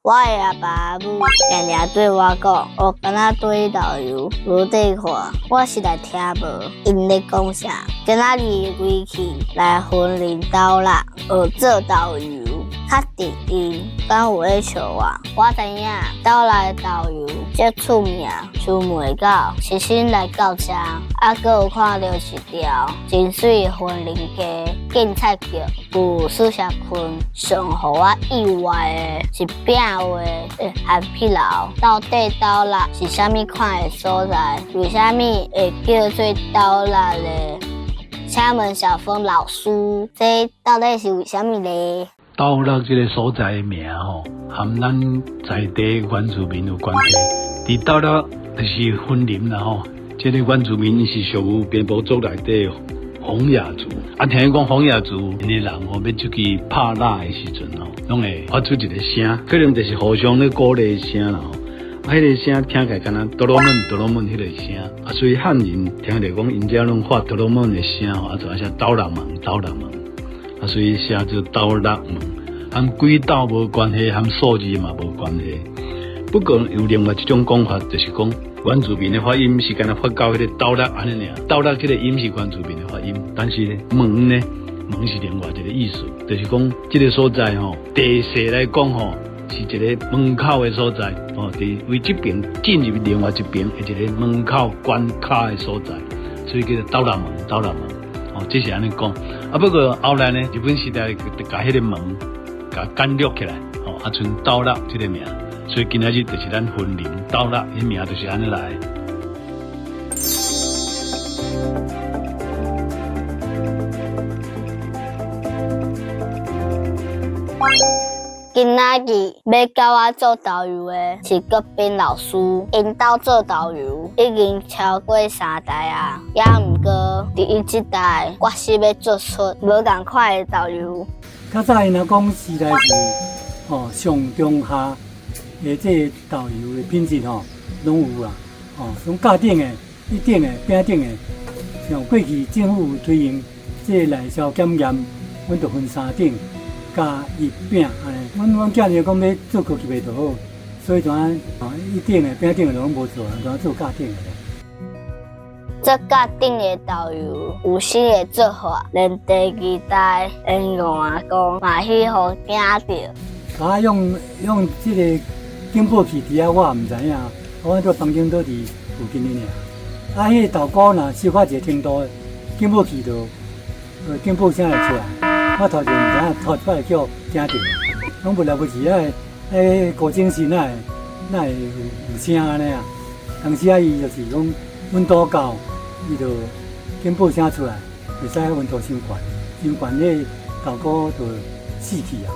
我的阿爸阿母常常对我讲，我敢若对导游无地看，我实在听无因咧讲啥。今仔日归去来婚林导览，学做导游。确定因敢有咧笑我，我知影岛内导游足出名，出门到实心来到遮，阁有看到一条真水的婚林街警察局，有苏霞坤上互我意外的是饼话含皮楼，到底岛内是啥物款的所在？为啥物会叫做岛内咧？请问小峰老师，这到底是为啥物咧？岛内这个所在的名吼，和咱在地原住民有关系。伫岛内就是婚林啦吼，这个原住民是属于蝙蝠族内底洪雅族。听讲洪雅族因的人吼，要出去拍蜡的时阵吼，拢会发出一个声，可能就是互相咧鼓励的声啦吼。迄个声听起来敢若哆罗闷哆罗闷迄个声，所以汉人听着讲因遮拢发哆罗闷的声吼，就写刀人门刀人门。所以写做岛内门，和轨道无关系，和数字嘛无关系。不过有另外一种讲法，就是讲原住民的发音是敢若发到迄个岛内安尼尔，岛内这个音是原住民的发音，但是呢门呢门是另外一个意思，就是讲这个所在吼，地势来讲吼是一个门口的所在哦，伫为这边进入另外一边的一个门口关卡的所在，所以叫做岛内门岛内门。哦，这是安尼讲，不过后来呢，日本时代就把迄个门甲简略起来，哦，剩岛内这个名，所以今仔日就是咱婚林岛内，迄名就是安尼来。今仔日要教我做导游的是国斌老师，因兜做导游已经超过3代啊，也毋过伫伊即代决心要做出无共款的导游。较早因若讲时代是上中下的这个导游的品质拢有啦，从架顶的、一顶的、饼顶的，像过去政府推行这内销检验，阮就分3顶。加一饼安尼，阮囝儿讲要做科技袂就好，所以像一顶的、饼顶的拢无做，就做架顶的。做架顶的导游有新的做法，连第2代因员工嘛去互惊着。用这个警报器伫遐，我毋知影，我做房间都伫附近的尔。迄个豆鼓若小可一个程度，警报器就警报声就出来。我头前毋知影，头一摆叫惊着，拢不了不起，高精神哪会有声安尼啊？当时伊就是讲温度高，伊就警报声出来，袂使温度伤悬，迄豆鼓就死去啊。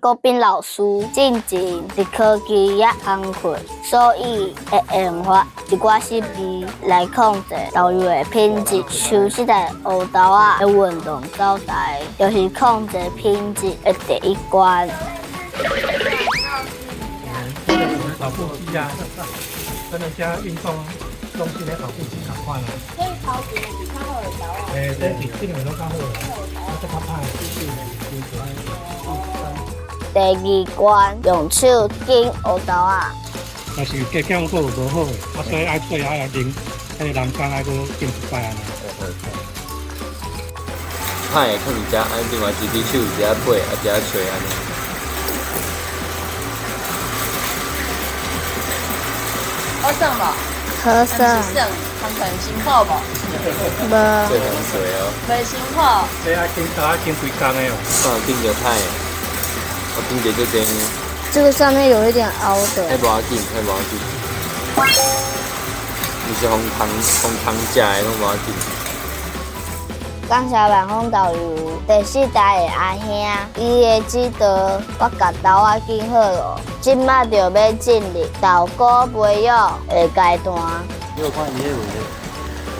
国斌老师进前是科技业工课，所以会研发一寡设备来控制导游的品质。像即个乌豆仔的运动招台，就是控制品质的第一关。跑步机啊，跟人家运动中心的跑步机同款啦。所以跑步比较好的导啊。这两个都较好啦，这较歹第2关用手拣乌豆仔。但是加减个无好诶，所以爱最后爱淋，迄个栏杆爱搁拣一摆安尼。歹诶，放伫遮，另外一只手一只背，一只锤安尼。好耍无？好耍。通常辛苦无？无。最常锤哦。袂辛苦。这爱拣打拣规工诶哦。我有拣着歹诶，我拣着这边。这个上面有一点凹的。迄无要紧，迄无要紧。你是红糖食诶，拢无要紧。感谢万丰导游第4代的阿兄，伊的指导，我甲豆仔拣好咯。即摆就要进入豆鼓培育的阶段。你有看伊迄位咧？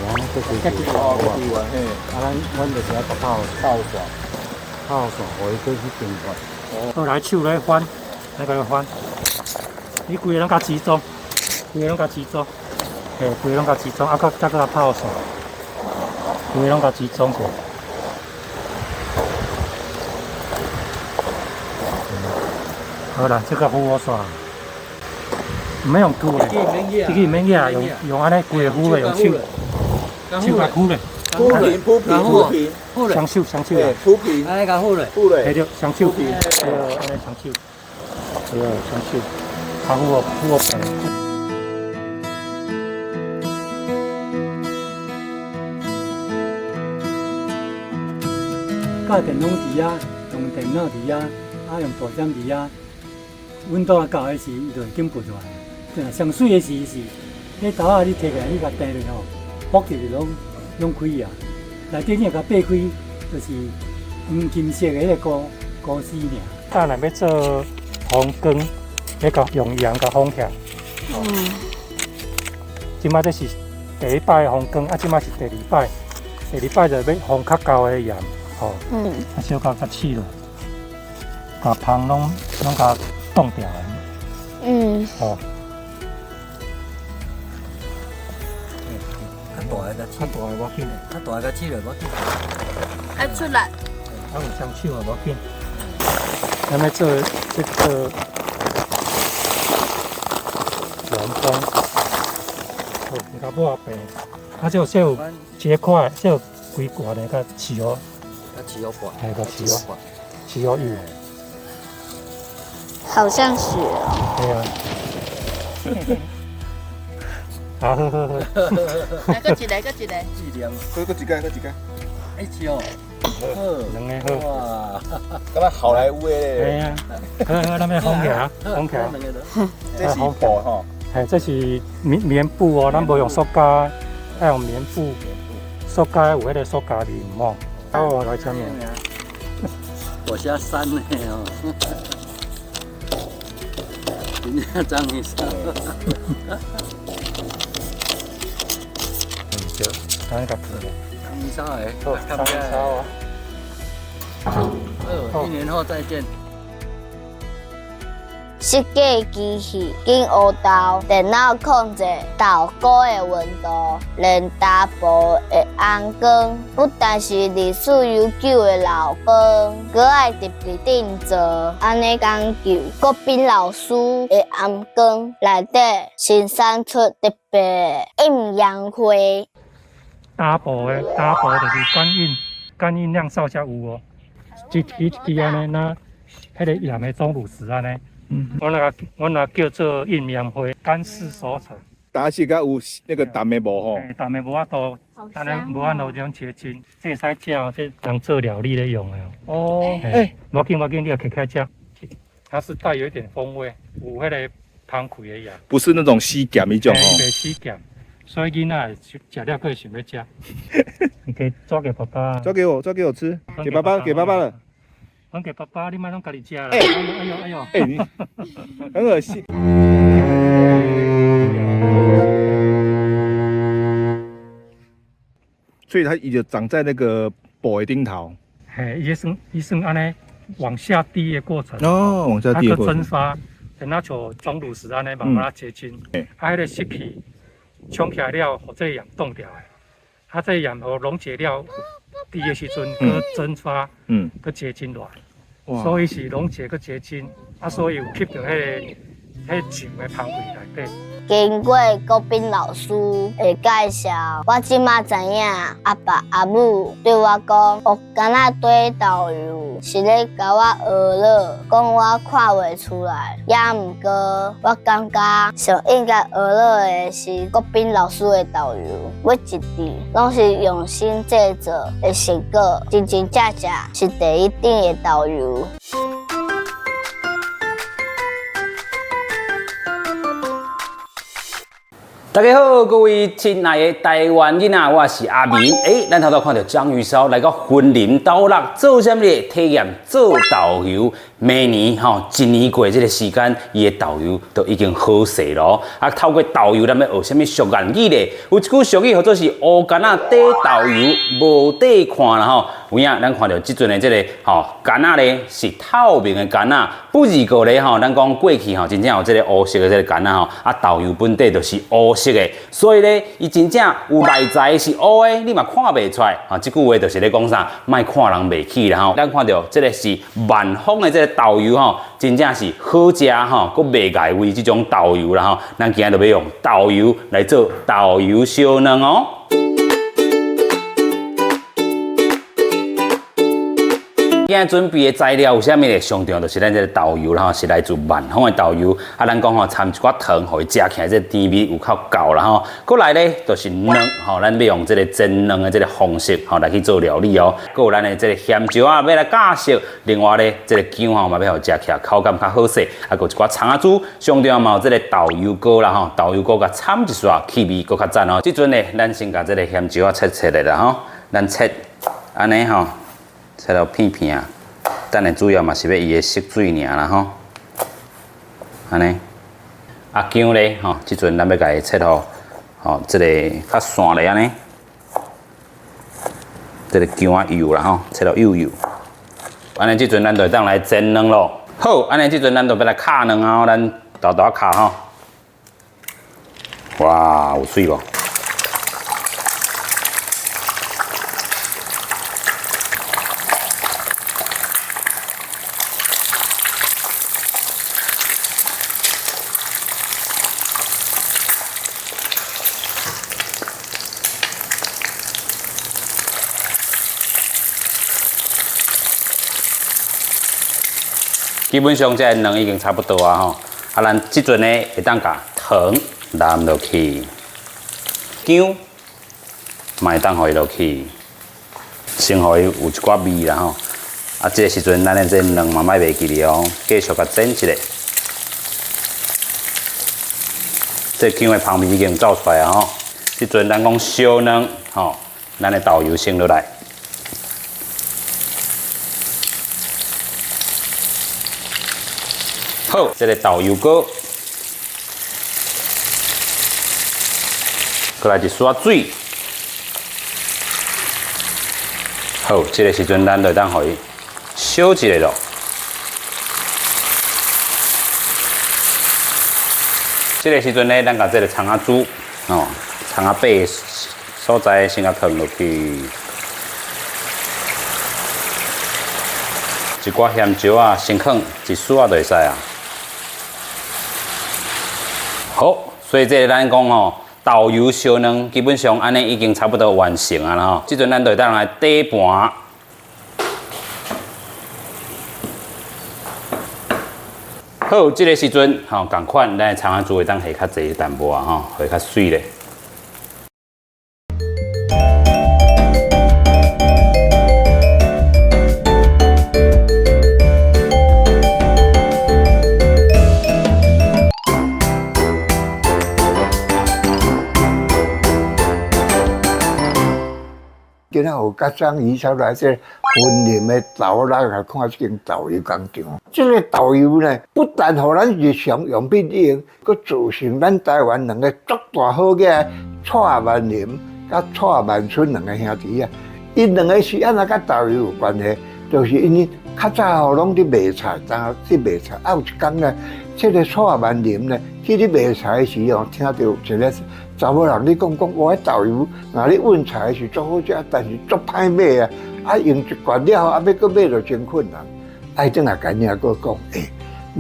我们就是咱就是要泡蒜，互伊过去冰块。后来手来翻，来甲伊翻，你规个拢甲集中，规个拢甲集中，规个拢甲集中，再甲泡蒜。规个拢甲集中过。好啦，这个敷我刷，唔免用涂的，这个免压，用安尼规个敷的，用手来敷的，铺平铺平铺平，双手啦，铺平，安尼甲好嘞，铺嘞，系着双手，对，安尼双手，对，双手，啊敷我平。教电脑机啊，用电脑机啊，用大针机啊，温度啊高的时，伊就会进步出来。对啊，上水的时是，迄豆啊你摕起来，你甲订落吼，剥起就拢开啊。内底你甲掰开，就是黄金色的迄个菇丝尔。当然要做红光，要甲用盐甲烘起来。即摆这是第一摆的红光，即摆是第二摆。第二摆就要烘较高的盐，吼。小甲起落，甲芳拢甲冻掉的。吼。较大个甲较大的无紧，较大个起来无紧。爱出来。有双手也无紧。咱要做这个圆风，好，你甲抹白，这有结块，这有规罐的甲起油，甲起油罐，甲起油浴，好像是哦。对啊。好，好。来个一个，质量，搁一间，哎笑，两个好。哇，敢若好莱坞的系咧，啊，好，咱要烘起来，烘起来。这是布吼，嘿，这是棉布哦，咱无用塑胶，要用棉布。塑胶有迄个塑胶面膜。好，来下面。我下山呢哦，真正脏一下。对，咱甲铺咧。衣裳诶，好，看上烧啊。1年后再见。设计机器经学豆电脑控制豆糕的温度，连打薄的红光，不但是历史悠久的老饭，搁爱特别定做。安尼讲究，国宾老师的红光内底生产出特别的阴阳花。打薄就是干印酿造才有哦。一支安尼，那迄个盐的钟乳石安尼。我若叫做阴阳花，干式熟成。打起甲有那个淡的无吼，淡的无法度，当然无法度这种结晶，这会使食哦，这当做料理咧用的哦。哦，无紧，你要开吃，它是带有一点风味，有迄个香气的呀。不是那种死咸那种吼。袂死咸，所以囡仔食了可想要吃。你可以抓给爸爸。抓给我吃，给爸爸了。还给爸爸，你莫拢家己食啦！哎呦！哎，你很恶心。所以它也就长在那个布的顶头。嘿，伊算安尼往下滴的过程。哦，往下滴的过程。它蒸发，等它像钟乳石安尼慢慢结晶。迄个湿气冲起来了，互这盐冻掉的。它这盐互溶解了，滴的时阵佮蒸发，佮结晶落来。所以是溶解个结晶，所以有吸到迄酒的香味内底。经过国宾老师的介绍，我即马知影阿爸阿母对我讲，学干那堆导游是咧甲我学了，讲我看袂出来。也毋过，我感觉上应该学了的是国宾老师的导游，每一滴拢是用心制作的成果，真正是第一等的导游。大家好，各位亲爱的台湾囡仔，我是阿明。咱头看到章鱼烧来到云林斗六做啥物咧？体验做导游。明年一年过这个时间，伊的导游都已经好势咯。透过导游，咱要学啥物俗谚语咧？有一句俗语叫做是乌竿仔底导游，无底看啦吼。有影，咱看到即阵的这个竿仔咧是透明的竿仔，不如过咧咱讲过去真正有这个乌色的这个竿仔导游本底就是乌色的，所以咧伊真正有内在是乌的，你嘛看袂出来。这句话就是咧讲啥，莫看人袂起啦咱看到这个是万丰的这个豆油吼，真正是好食吼，佮袂碍味这种豆油啦吼。咱今日就要用豆油来做豆油烧卵哦。今日准备的材料有啥物咧？上重要就是咱这个豆油啦吼，是来自万丰的豆油。啊，咱讲吼掺一寡糖，互伊食起来这甜味有较够啦吼。过来咧就是卵吼，咱要用这个蒸卵的这个方式吼来去做料理哦。过有咱的这个咸椒啊，要来架色。另外咧，这个姜吼嘛要互食起来口感较好势。啊，有一寡葱仔珠，上重要嘛有这个豆油膏啦吼，豆油膏甲掺一撮，气味搁较赞哦。即阵咧，咱先甲这个咸椒啊切来啦吼，咱切安尼吼。切到片片啊，等下主要嘛是要伊的色水尔啦吼，安尼。啊姜咧吼，即阵咱要甲伊切好，吼，这个较散咧安尼，这个姜啊油啦吼，切到幼幼。安尼即阵咱就当来蒸卵咯。好，安尼即阵咱就要来敲卵啊，咱豆豆敲吼。哇，有水无？基本上这卵已经差不多啊吼，啊咱即阵呢会当甲糖淋落去，姜嘛会当互伊落去，先互伊有一寡味啦吼。啊，这个时阵咱的这卵嘛莫袂记哩哦，继续甲蒸一下。这姜的香味已经走出来啊吼，即阵咱讲烧卵吼，咱的豆油先落来。好，这个豆油膏，过来一撮水。好，这个时阵咱就当互伊烧一下咯。这个时阵呢，咱把这个葱仔珠哦，葱仔白所在先甲放落去，一寡咸椒啊，先放一丝啊就会使啊。好，所以这咱讲吼，豆油烧卵基本上安尼已经差不多完成啊啦吼。即阵咱就当来底盘。好，这个时阵吼，同款咱葱仔珠会当下较济淡薄啊吼，会较水咧。今仔有甲张姨嫂来这婚林的豆来来看这间豆油工厂。这个豆油呢，不但互咱日常用品用，佮造成咱台湾两个足大好嘅蔡万林甲蔡万春两个兄弟啊。因两个是安怎甲豆油有关系？就是因为较早吼拢伫卖菜，然后去卖菜。啊有一天呢，这个蔡万林呢，去咧卖菜的时候，听到一个查某人咧讲，我迄豆油，若咧运菜是足好食，但是足歹买啊！啊用一罐了后，啊要搁买就真困难。啊，等下干娘搁讲，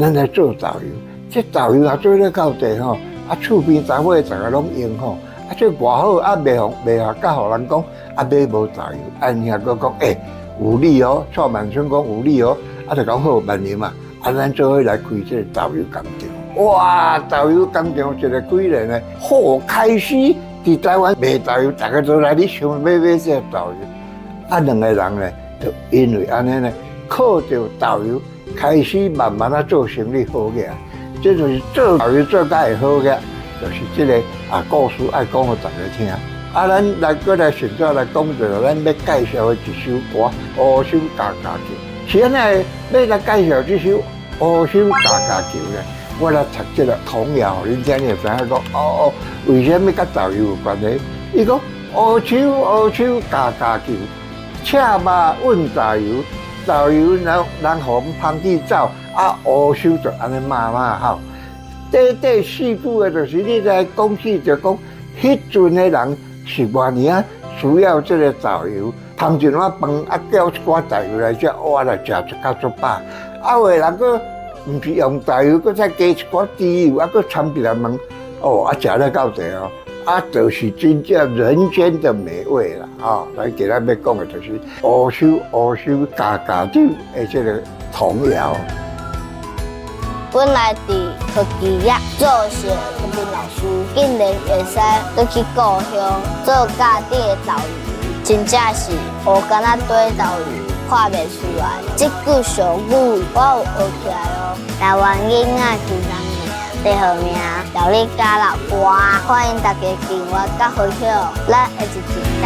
咱来做豆油，这豆油啊做咧到地吼，啊厝边查某逐个拢用吼，啊这偌好，啊卖下甲互人讲，啊买无豆油，啊娘搁讲，有理哦，蔡万春讲有理哦，啊就讲好万年嘛，啊咱做伙来开这个豆油工厂。哇，豆油工厂一个几年呢，好开始伫台湾卖豆油，大家都来咧想买这豆油。啊，两个人呢，就因为安尼呢，靠着豆油开始慢慢啊做生意好起来。这就是做豆油做甲会好起来，就是这个故事爱讲互大家听。啊，咱来过来现在来讲着，咱要介绍的一首歌《乌手家家酒》。是安尼，要来介绍这首《乌手家家酒》呢？我来读这个童谣，恁听你就知影讲为什么甲豆油有关系？伊讲乌手家家酒，赤马运豆油，豆油人红芳地走，啊乌手就安尼慢慢好。第四句的就是你来讲起就讲，迄阵的人是偌尔啊需要这个豆油，烘一碗饭，啊叫一寡大油来遮挖来食，就较足饱。啊，有的人佫毋是用大油，佫再加一寡猪油，啊，佫掺别来问，哦，啊，食了够济哦，啊，就是真正人间的美味啦，啊，咱今日要讲的就是乌修家家酒的这个童谣。本来伫科技业做事的科比老师，竟然会使要去故乡做家己的豆油，真正是学敢若堆豆油，看袂出来。这句俗语我有学起来哦。台湾囡仔其中名，第号名调理家老歌，欢迎大家订阅甲分享，咱下一集见。